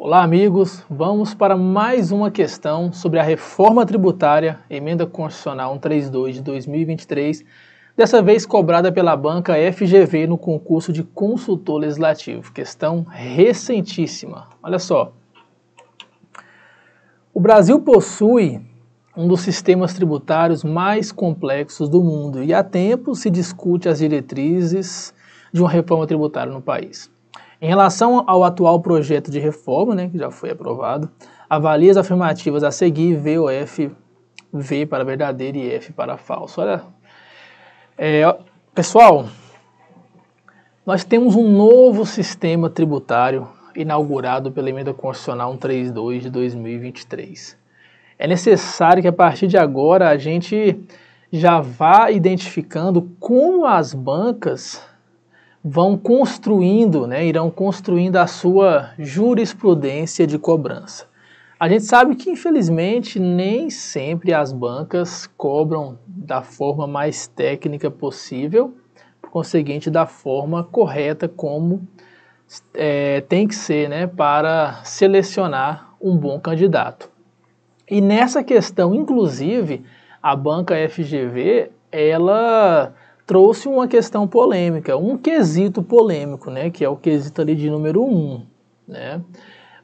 Olá, amigos. Vamos para mais uma questão sobre a reforma tributária, emenda constitucional 132 de 2023, dessa vez cobrada pela banca FGV no concurso de consultor legislativo. Questão recentíssima. Olha só. O Brasil possui um dos sistemas tributários mais complexos do mundo e há tempo se discute as diretrizes de uma reforma tributária no país. Em relação ao atual projeto de reforma, que já foi aprovado, avalie as afirmativas a seguir, V ou F, V para verdadeiro e F para falso. Olha, pessoal, nós temos um novo sistema tributário inaugurado pela emenda constitucional 132 de 2023. É necessário que a partir de agora a gente já vá identificando como as bancas vão construindo, irão construindo a sua jurisprudência de cobrança. A gente sabe que, infelizmente, nem sempre as bancas cobram da forma mais técnica possível, por conseguinte, da forma correta como tem que ser, para selecionar um bom candidato. E nessa questão, inclusive, a banca FGV, ela trouxe uma questão polêmica, um quesito polêmico, que é o quesito ali de número 1,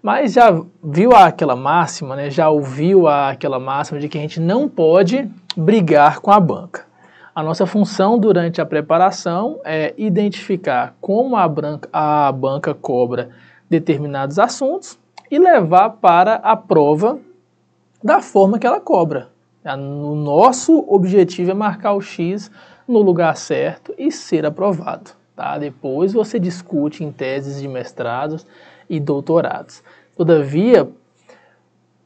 Mas já viu aquela máxima, já ouviu aquela máxima de que a gente não pode brigar com a banca. A nossa função durante a preparação é identificar como a banca cobra determinados assuntos e levar para a prova da forma que ela cobra. O nosso objetivo é marcar o X no lugar certo e ser aprovado. Depois você discute em teses de mestrados e doutorados. Todavia,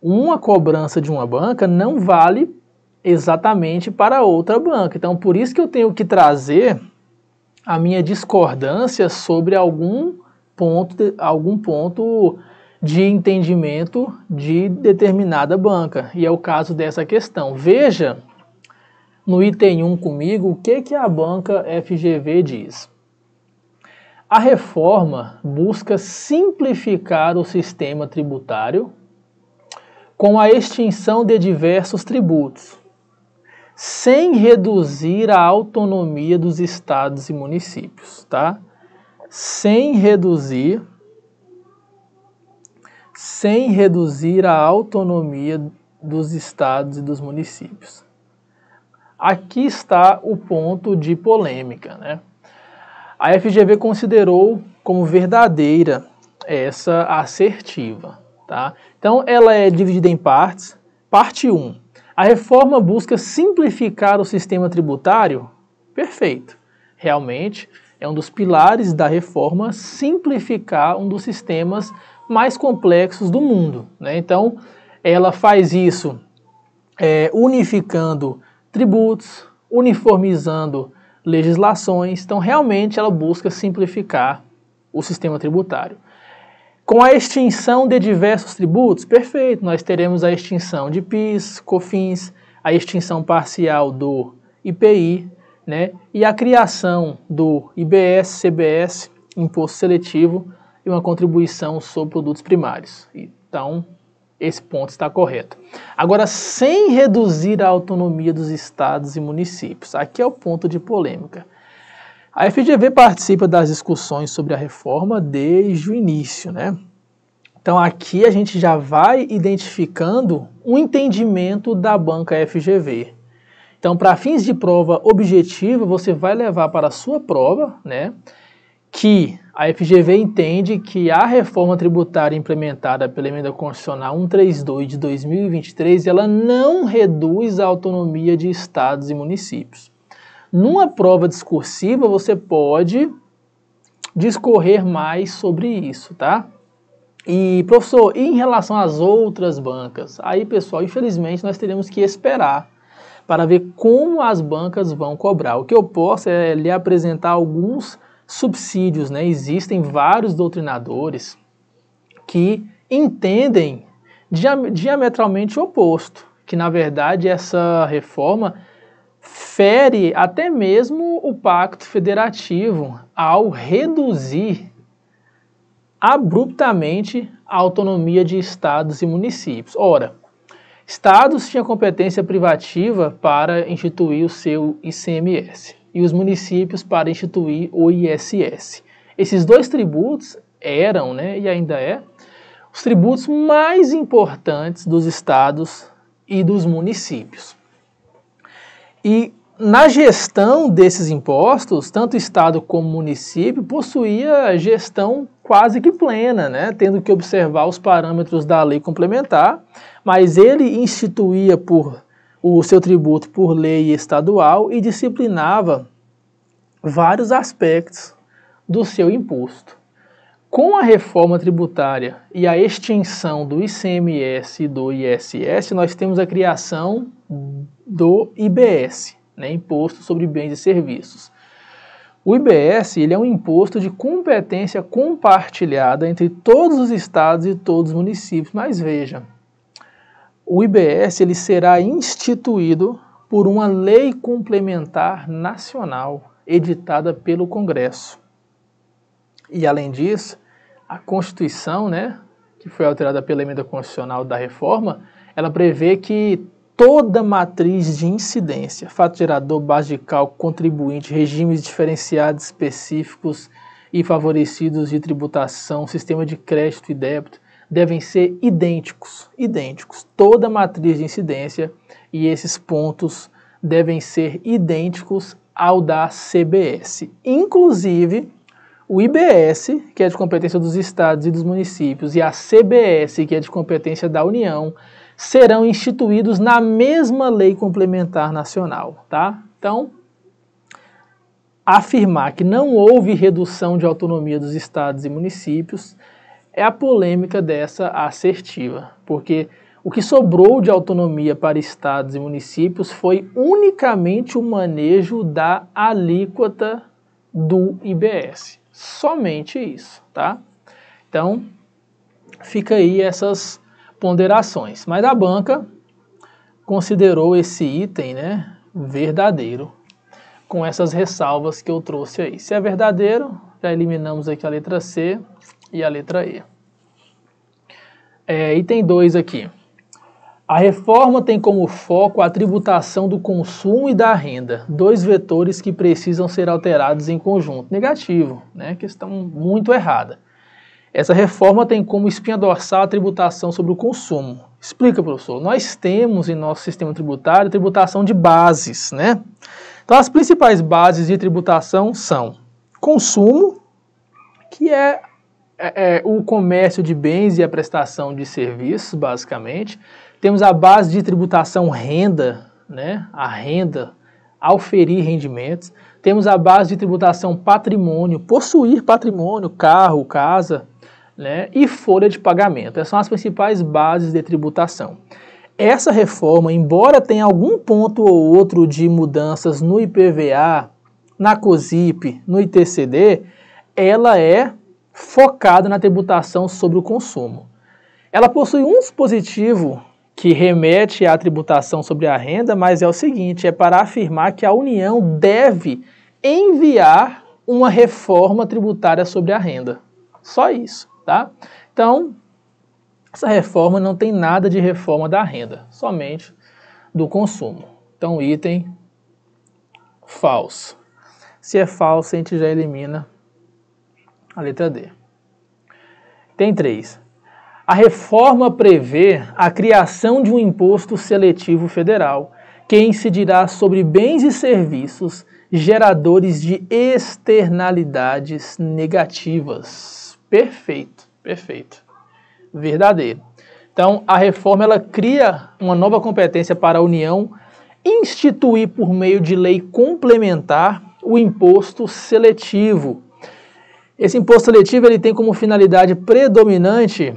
uma cobrança de uma banca não vale exatamente para outra banca. Então, por isso que eu tenho que trazer a minha discordância sobre algum ponto de entendimento de determinada banca. E é o caso dessa questão. Veja no item 1 comigo o que a banca FGV diz. A reforma busca simplificar o sistema tributário com a extinção de diversos tributos, sem reduzir a autonomia dos estados e municípios, Sem reduzir a autonomia dos estados e dos municípios. Aqui está o ponto de polêmica, A FGV considerou como verdadeira essa assertiva, Então, ela é dividida em partes. Parte 1. A reforma busca simplificar o sistema tributário? Perfeito. Realmente, é um dos pilares da reforma simplificar um dos sistemas mais complexos do mundo, Então, ela faz isso unificando tributos, uniformizando legislações. Então, realmente, ela busca simplificar o sistema tributário. Com a extinção de diversos tributos, perfeito, nós teremos a extinção de PIS, COFINS, a extinção parcial do IPI, e a criação do IBS, CBS, Imposto Seletivo, e uma contribuição sobre produtos primários. Então, esse ponto está correto. Agora, sem reduzir a autonomia dos estados e municípios. Aqui é o ponto de polêmica. A FGV participa das discussões sobre a reforma desde o início, Então, aqui a gente já vai identificando um entendimento da banca FGV. Então, para fins de prova objetiva, você vai levar para a sua prova, que a FGV entende que a reforma tributária implementada pela emenda constitucional 132 de 2023, ela não reduz a autonomia de estados e municípios. Numa prova discursiva, você pode discorrer mais sobre isso, E, professor, e em relação às outras bancas? Aí, pessoal, infelizmente, nós teremos que esperar para ver como as bancas vão cobrar. O que eu posso é lhe apresentar alguns subsídios, Existem vários doutrinadores que entendem diametralmente o oposto, que na verdade essa reforma fere até mesmo o pacto federativo ao reduzir abruptamente a autonomia de estados e municípios. Ora, estados tinham competência privativa para instituir o seu ICMS e os municípios para instituir o ISS. Esses dois tributos eram, né, e ainda os tributos mais importantes dos estados e dos municípios. E na gestão desses impostos, tanto estado como município possuía gestão quase que plena, né, tendo que observar os parâmetros da lei complementar, mas ele instituía o seu tributo por lei estadual e disciplinava vários aspectos do seu imposto. Com a reforma tributária e a extinção do ICMS e do ISS, nós temos a criação do IBS, né, Imposto sobre Bens e Serviços. O IBS ele é um imposto de competência compartilhada entre todos os estados e todos os municípios, mas veja, o IBS ele será instituído por uma lei complementar nacional editada pelo Congresso. E além disso, a Constituição, né, que foi alterada pela emenda constitucional da reforma, ela prevê que toda matriz de incidência, fato gerador, base de cálculo, contribuinte, regimes diferenciados específicos e favorecidos de tributação, sistema de crédito e débito, devem ser idênticos. Toda matriz de incidência e esses pontos devem ser idênticos ao da CBS. Inclusive, o IBS, que é de competência dos estados e dos municípios, e a CBS, que é de competência da União, serão instituídos na mesma lei complementar nacional, tá? Então, afirmar que não houve redução de autonomia dos estados e municípios é a polêmica dessa assertiva, porque o que sobrou de autonomia para estados e municípios foi unicamente o manejo da alíquota do IBS. Somente isso, tá? Então, fica aí essas ponderações. Mas a banca considerou esse item, né, verdadeiro, com essas ressalvas que eu trouxe aí. Se é verdadeiro, já eliminamos aqui a letra C e a letra E. Item 2 aqui. A reforma tem como foco a tributação do consumo e da renda, dois vetores que precisam ser alterados em conjunto. Negativo, né? Questão muito errada. Essa reforma tem como espinha dorsal a tributação sobre o consumo. Explica, professor. Nós temos em nosso sistema tributário tributação de bases, né? Então, as principais bases de tributação são consumo, que é o comércio de bens e a prestação de serviços, basicamente. Temos a base de tributação renda, né? A renda, auferir rendimentos. Temos a base de tributação patrimônio, possuir patrimônio, carro, casa, né? E folha de pagamento. Essas são as principais bases de tributação. Essa reforma, embora tenha algum ponto ou outro de mudanças no IPVA, na COSIP, no ITCD, ela é focada na tributação sobre o consumo. Ela possui um dispositivo que remete à tributação sobre a renda, mas é o seguinte, é para afirmar que a União deve enviar uma reforma tributária sobre a renda. Só isso, tá? Então, essa reforma não tem nada de reforma da renda, somente do consumo. Então, item falso. Se é falso, a gente já elimina a letra D. Tem 3. A reforma prevê a criação de um imposto seletivo federal que incidirá sobre bens e serviços geradores de externalidades negativas. Perfeito, perfeito. Verdadeiro. Então, a reforma ela cria uma nova competência para a União instituir por meio de lei complementar o imposto seletivo. Esse imposto seletivo ele tem como finalidade predominante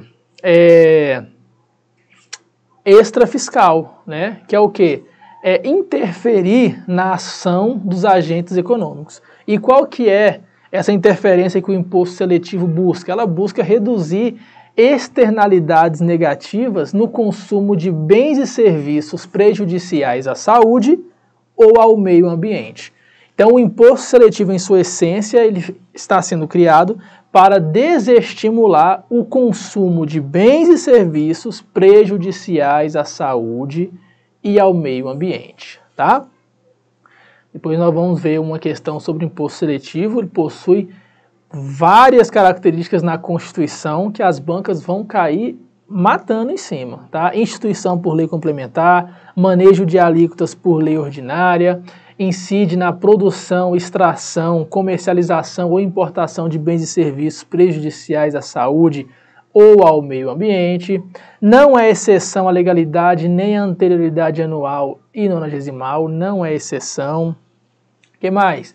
extrafiscal, né? Que é o quê? É interferir na ação dos agentes econômicos. E qual que é essa interferência que o imposto seletivo busca? Ela busca reduzir externalidades negativas no consumo de bens e serviços prejudiciais à saúde ou ao meio ambiente. Então, o imposto seletivo, em sua essência, ele está sendo criado para desestimular o consumo de bens e serviços prejudiciais à saúde e ao meio ambiente, tá? Depois nós vamos ver uma questão sobre o imposto seletivo. Ele possui várias características na Constituição que as bancas vão cair matando em cima, tá? Instituição por lei complementar, manejo de alíquotas por lei ordinária, incide na produção, extração, comercialização ou importação de bens e serviços prejudiciais à saúde ou ao meio ambiente, não é exceção à legalidade nem à anterioridade anual e nonagesimal, não é exceção. O que mais?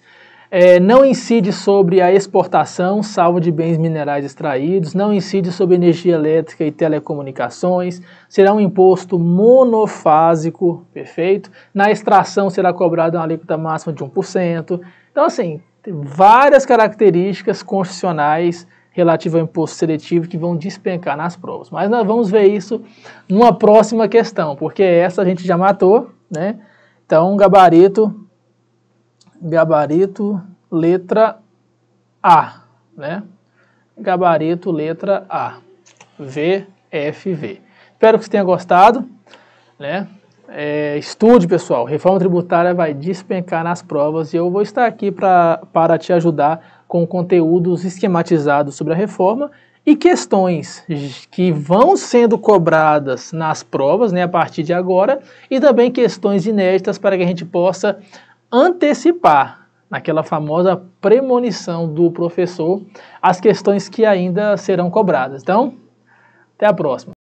Não incide sobre a exportação, salvo de bens minerais extraídos, não incide sobre energia elétrica e telecomunicações, será um imposto monofásico, perfeito? Na extração será cobrada uma alíquota máxima de 1%. Então, assim, tem várias características constitucionais relativas ao imposto seletivo que vão despencar nas provas. Mas nós vamos ver isso numa próxima questão, porque essa a gente já matou, né? Então, gabarito letra A, né? Gabarito letra A, VFV. Espero que você tenha gostado, né? Estude, pessoal. Reforma tributária vai despencar nas provas e eu vou estar aqui para te ajudar com conteúdos esquematizados sobre a reforma e questões que vão sendo cobradas nas provas, né, a partir de agora, e também questões inéditas para que a gente possa antecipar, naquela famosa premonição do professor, as questões que ainda serão cobradas. Então, até a próxima.